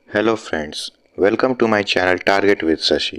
Hello friends, welcome to my channel target with Shashi.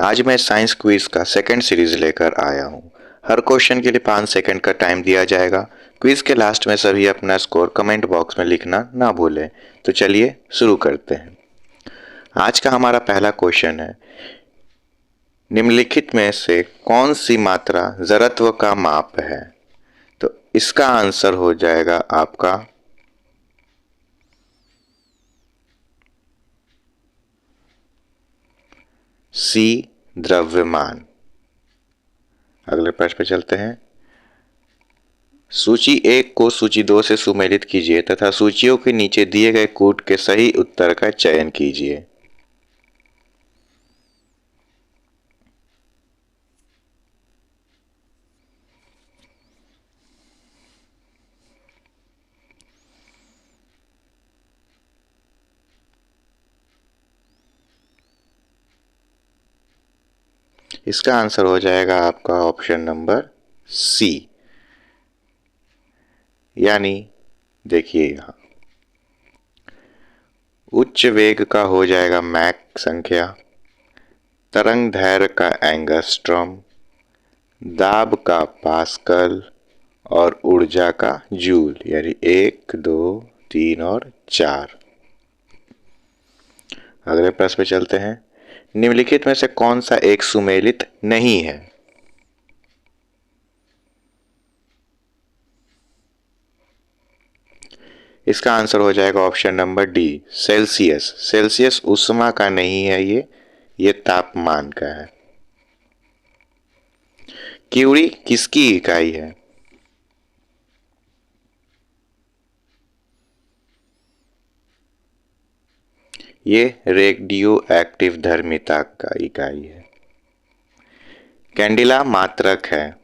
आज मैं science quiz का second series लेकर आया हूं। हर क्वेश्चन के लिए 5 सेकंड का टाइम दिया जाएगा। क्विज के लास्ट में सभी अपना स्कोर कमेंट बॉक्स में लिखना ना भूलें। तो चलिए शुरू करते हैं। आज का हमारा पहला क्वेश्चन है, निम्नलिखित में से कौन सी मात्रा जड़त्व का माप है? तो इसका आंसर हो जाएगा आपका सी, द्रव्यमान। अगले प्रश्न पे चलते हैं। सूची 1 को सूची 2 से सुमेलित कीजिए तथा सूचियों के नीचे दिए गए कूट के सही उत्तर का चयन कीजिए। इसका आंसर हो जाएगा आपका ऑप्शन नंबर सी। यानी देखिए यहां उच्च वेग का हो जाएगा मैक संख्या, तरंग दैर्घ्य का एंगस्ट्रॉम, दाब का पास्कल और ऊर्जा का जूल, यानी 1, 2, 3 और 4। अगले प्रश्न पे चलते हैं। निम्नलिखित में से कौन सा एक सुमेलित नहीं है? इसका आंसर हो जाएगा option number D, Celsius. Celsius ऊष्मा का नहीं है, ये तापमान का है। क्यूरी किसकी इकाई है? ये रेडियो एक्टिव धर्मिता का इकाई है। कैंडिला मात्रक है।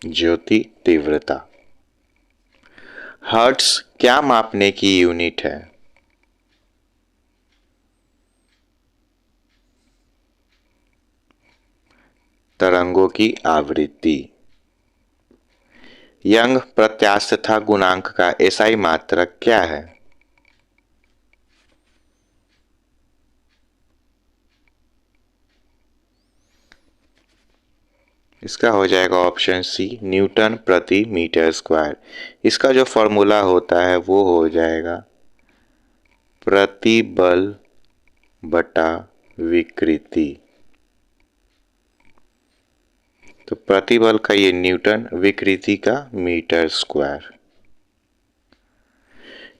ज्योति तीव्रता। हर्ट्ज क्या मापने की यूनिट है? तरंगों की आवृत्ति। यंग प्रत्यास्थता गुणांक का एसआई मात्रक क्या है? इसका हो जाएगा ऑप्शन सी, न्यूटन प्रति मीटर स्क्वायर। इसका जो फॉर्मूला होता है वो हो जाएगा प्रतिबल बटा विकृति। तो प्रतिबल का ये न्यूटन, विकृति का मीटर स्क्वायर।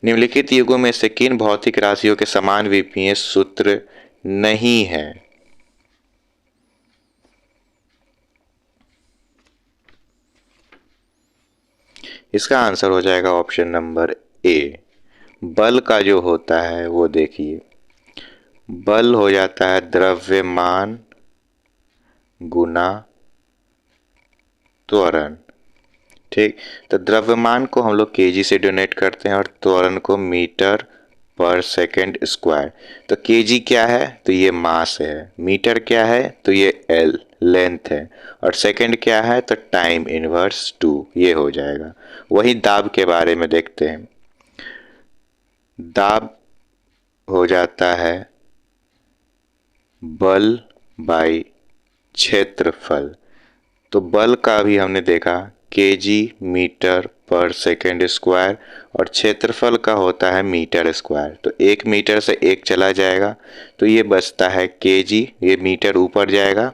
निम्नलिखित युगों में से किन भौतिक राशियों के समान विमीय सूत्र नहीं है? इसका आंसर हो जाएगा ऑप्शन नंबर ए। बल का जो होता है वो देखिए, बल हो जाता है द्रव्यमान गुना त्वरण। ठीक, तो द्रव्यमान को हम लोग केजी से डोनेट करते हैं और त्वरण को मीटर पर सेकंड स्क्वायर। तो केजी क्या है? तो ये मास है। मीटर क्या है? तो ये एल लेंथ है। और सेकंड क्या है? तो टाइम इनवर्स 2, ये हो जाएगा। वही दाब के बारे में देखते हैं। दाब हो जाता है बल बाई क्षेत्रफल। तो बल का भी हमने देखा केजी मीटर पर सेकेंड स्क्वायर और क्षेत्रफल का होता है मीटर स्क्वायर। तो 1 मीटर से 1 चला जाएगा तो ये बचता है केजी, ये मीटर ऊपर जाएगा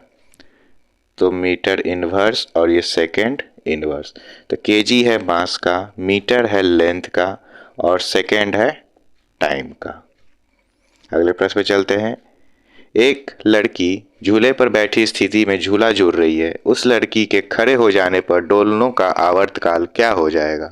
तो मीटर इनवर्स और ये सेकेंड इनवर्स। तो केजी है मास का, मीटर है लेंथ का और सेकेंड है टाइम का। अगले प्रश्न पे चलते हैं। एक लड़की झूले पर बैठी स्थिति में झूला झूल रही है। उस लड़की के खड़े हो जाने पर डोलनों का आवर्तकाल क्या हो जाएगा?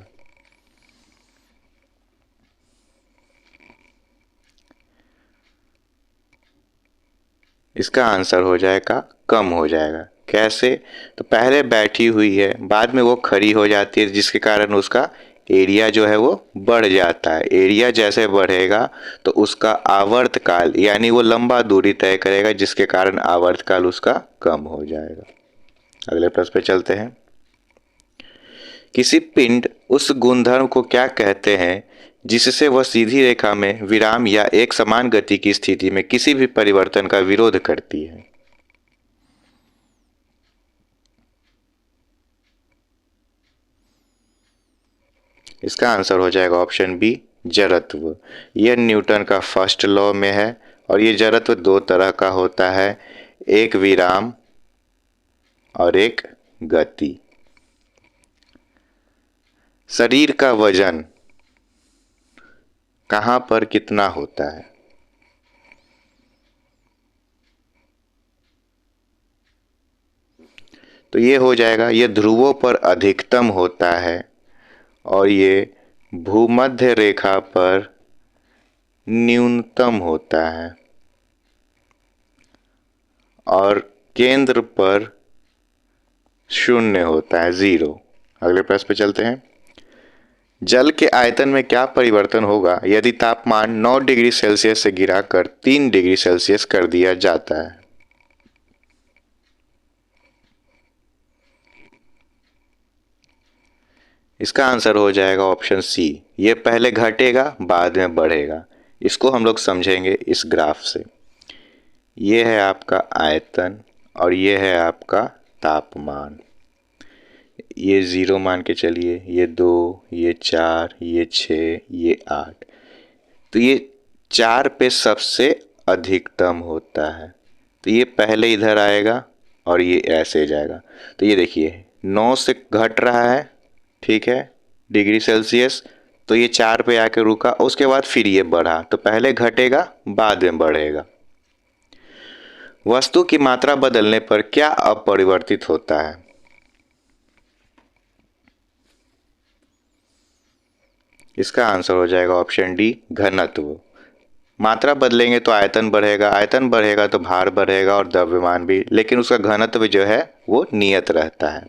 इसका आंसर हो जाएगा कम हो जाएगा। कैसे? तो पहले बैठी हुई है, बाद में वो खड़ी हो जाती है जिसके कारण उसका एरिया जो है वो बढ़ जाता है। एरिया जैसे बढ़ेगा तो उसका आवर्तकाल यानी वो लंबा दूरी तय करेगा जिसके कारण आवर्तकाल उसका कम हो जाएगा। अगले प्रश्न पे चलते हैं। किसी पिंड उस गुणधर्म को क्या कहते हैं जिससे वह सीधी रेखा में विराम या एक समान गति की स्थिति में किसी भी परिवर्तन का विरोध करती है? इसका आंसर हो जाएगा ऑप्शन बी, जड़त्व। यह न्यूटन का फर्स्ट लॉ में है और ये जड़त्व दो तरह का होता है, एक विराम और एक गति। शरीर का वजन कहाँ पर कितना होता है? तो ये हो जाएगा, ये ध्रुवों पर अधिकतम होता है और ये भूमध्य रेखा पर न्यूनतम होता है और केंद्र पर 0 होता है, 0। अगले प्रश्न पे चलते हैं। जल के आयतन में क्या परिवर्तन होगा यदि तापमान 9 डिग्री सेल्सियस से गिराकर 3 डिग्री सेल्सियस कर दिया जाता है? इसका आंसर हो जाएगा ऑप्शन सी, ये पहले घटेगा बाद में बढ़ेगा। इसको हम लोग समझेंगे इस ग्राफ से। ये है आपका आयतन और ये है आपका तापमान। ये 0 मान के चलिए, ये 2, ये 4, ये 6, ये 8। तो ये 4 पे सबसे अधिकतम होता है, तो ये पहले इधर आएगा और ये ऐसे जाएगा। तो ये देखिए 9 से घट रहा है, ठीक है, डिग्री सेल्सियस। तो ये 4 पे आके रुका, उसके बाद फिर ये बढ़ा, तो पहले घटेगा बाद में बढ़ेगा। वस्तु की मात्रा बदलने पर क्या अपरिवर्तित होता है? इसका आंसर हो जाएगा ऑप्शन डी, घनत्व। मात्रा बदलेंगे तो आयतन बढ़ेगा, आयतन बढ़ेगा तो भार बढ़ेगा और द्रव्यमान भी, लेकिन उसका घनत्व जो है वो नियत रहता है।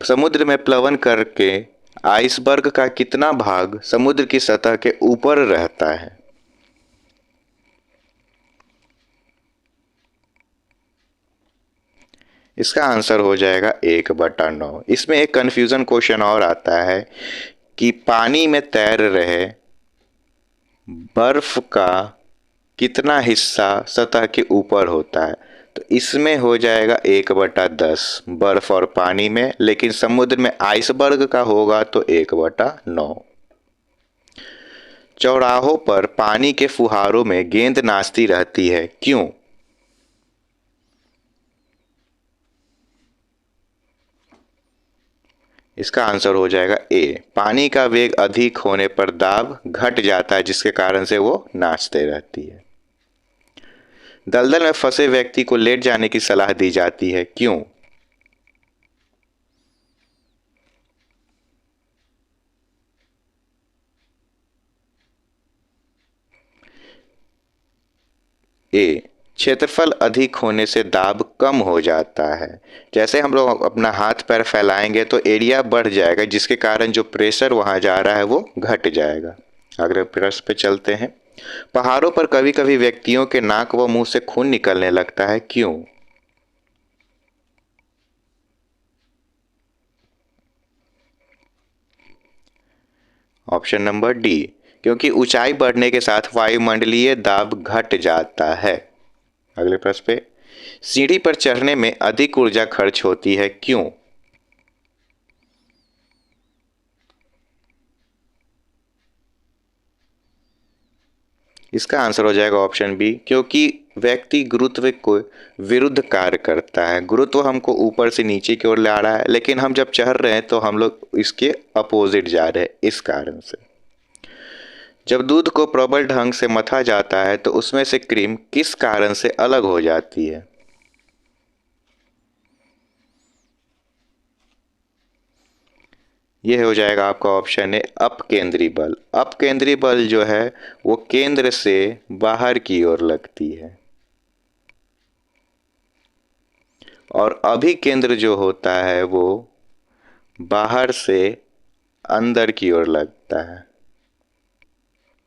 समुद्र में प्लवन करके आइसबर्ग का कितना भाग समुद्र की सतह के ऊपर रहता है? इसका आंसर हो जाएगा 1/9। इसमें एक कंफ्यूजन क्वेश्चन और आता है कि पानी में तैर रहे बर्फ का कितना हिस्सा सतह के ऊपर होता है? तो इसमें हो जाएगा 1/10 बर्फ और पानी में, लेकिन समुद्र में आइसबर्ग का होगा तो 1/9। चौराहों पर पानी के फुहारों में गेंद नाचती रहती है, क्यों? इसका आंसर हो जाएगा ए, पानी का वेग अधिक होने पर दाब घट जाता है जिसके कारण से वो नाचते रहती है। दलदल में फंसे व्यक्ति को लेट जाने की सलाह दी जाती है, क्यों? ए, क्षेत्रफल अधिक होने से दाब कम हो जाता है। जैसे हम लोग अपना हाथ पैर फैलाएंगे तो एरिया बढ़ जाएगा जिसके कारण जो प्रेशर वहां जा रहा है वो घट जाएगा। अगले प्रश्न पे चलते हैं। पहाड़ों पर कभी कभी व्यक्तियों के नाक व मुंह से खून निकलने लगता है, क्यों? ऑप्शन नंबर डी, क्योंकि ऊंचाई बढ़ने के साथ वायुमंडलीय दाब घट जाता है। अगले प्रश्न पे, सीढ़ी पर चढ़ने में अधिक ऊर्जा खर्च होती है, क्यों? इसका आंसर हो जाएगा ऑप्शन बी, क्योंकि व्यक्ति गुरुत्व को विरुद्ध कार्य करता है। गुरुत्व हमको ऊपर से नीचे की ओर ला रहा है, लेकिन हम जब चढ़ रहे हैं तो हम लोग इसके अपोजिट जा रहे हैं, इस कारण से। जब दूध को प्रबल ढंग से मथा जाता है तो उसमें से क्रीम किस कारण से अलग हो जाती है? यह हो जाएगा आपका ऑप्शन है अपकेंद्री बल। अपकेंद्री बल जो है वो केंद्र से बाहर की ओर लगती है और अभिकेंद्र जो होता है वो बाहर से अंदर की ओर लगता है।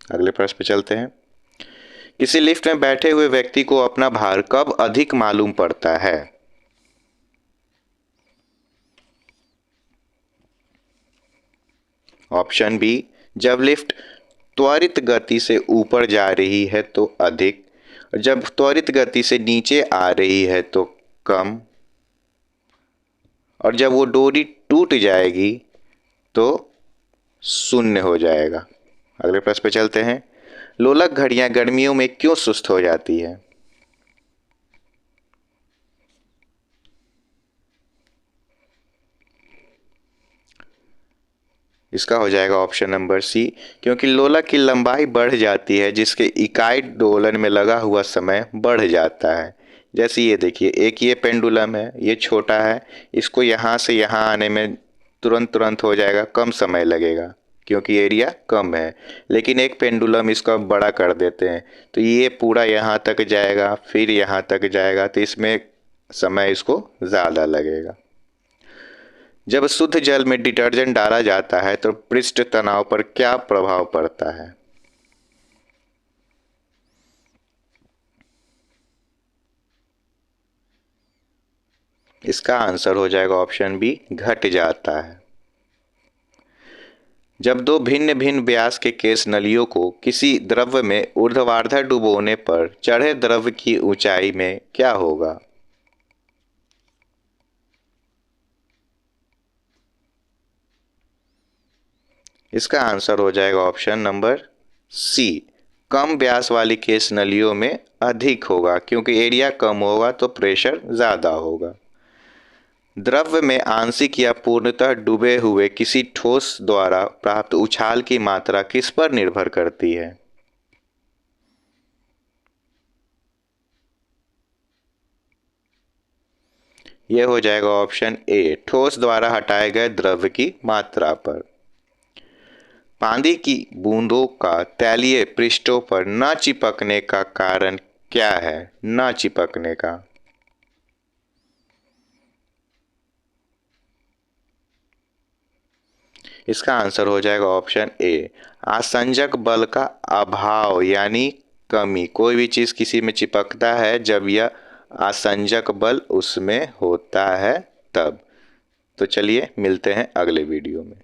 अगले प्रश्न पे चलते हैं। किसी लिफ्ट में बैठे हुए व्यक्ति को अपना भार कब अधिक मालूम पड़ता है? ऑप्शन बी, जब लिफ्ट त्वरित गति से ऊपर जा रही है तो अधिक, और जब त्वरित गति से नीचे आ रही है तो कम, और जब वो डोरी टूट जाएगी तो शून्य हो जाएगा। अगले प्रश्न पे चलते हैं। लोलक घड़ियां गर्मियों में क्यों सुस्त हो जाती है? इसका हो जाएगा ऑप्शन नंबर सी, क्योंकि लोलक की लंबाई बढ़ जाती है जिसके इकाई दोलन में लगा हुआ समय बढ़ जाता है। जैसे ये देखिए, एक ये पेंडुलम है, ये छोटा है, इसको यहाँ से यहाँ आने में तुरंत तुरंत हो जाएगा, कम समय लगेगा क्योंकि एरिया कम है। लेकिन एक पेंडुलम इसका बड़ा कर देते हैं तो ये पूरा यहाँ तक जाएगा, फिर यहाँ तक जाएगा, तो इसमें समय इसको ज़्यादा लगेगा। जब शुद्ध जल में डिटर्जेंट डाला जाता है तो पृष्ठ तनाव पर क्या प्रभाव पड़ता है? इसका आंसर हो जाएगा ऑप्शन बी, घट जाता है। जब दो भिन्न भिन्न व्यास के केस नलियों को किसी द्रव में ऊर्ध्वाधर डुबोने पर चढ़े द्रव की ऊंचाई में क्या होगा? इसका आंसर हो जाएगा ऑप्शन नंबर सी, कम व्यास वाली केस नलियों में अधिक होगा, क्योंकि एरिया कम होगा तो प्रेशर ज़्यादा होगा। द्रव में आंशिक या पूर्णतः डूबे हुए किसी ठोस द्वारा प्राप्त उछाल की मात्रा किस पर निर्भर करती है? यह हो जाएगा ऑप्शन ए, ठोस द्वारा हटाए गए द्रव की मात्रा पर। पानी की बूंदों का तैलीय पृष्ठों पर न चिपकने का कारण क्या है? न चिपकने का इसका आंसर हो जाएगा ऑप्शन ए, आसंजक बल का अभाव यानी कमी। कोई भी चीज़ किसी में चिपकता है जब यह आसंजक बल उसमें होता है तब। तो चलिए मिलते हैं अगले वीडियो में।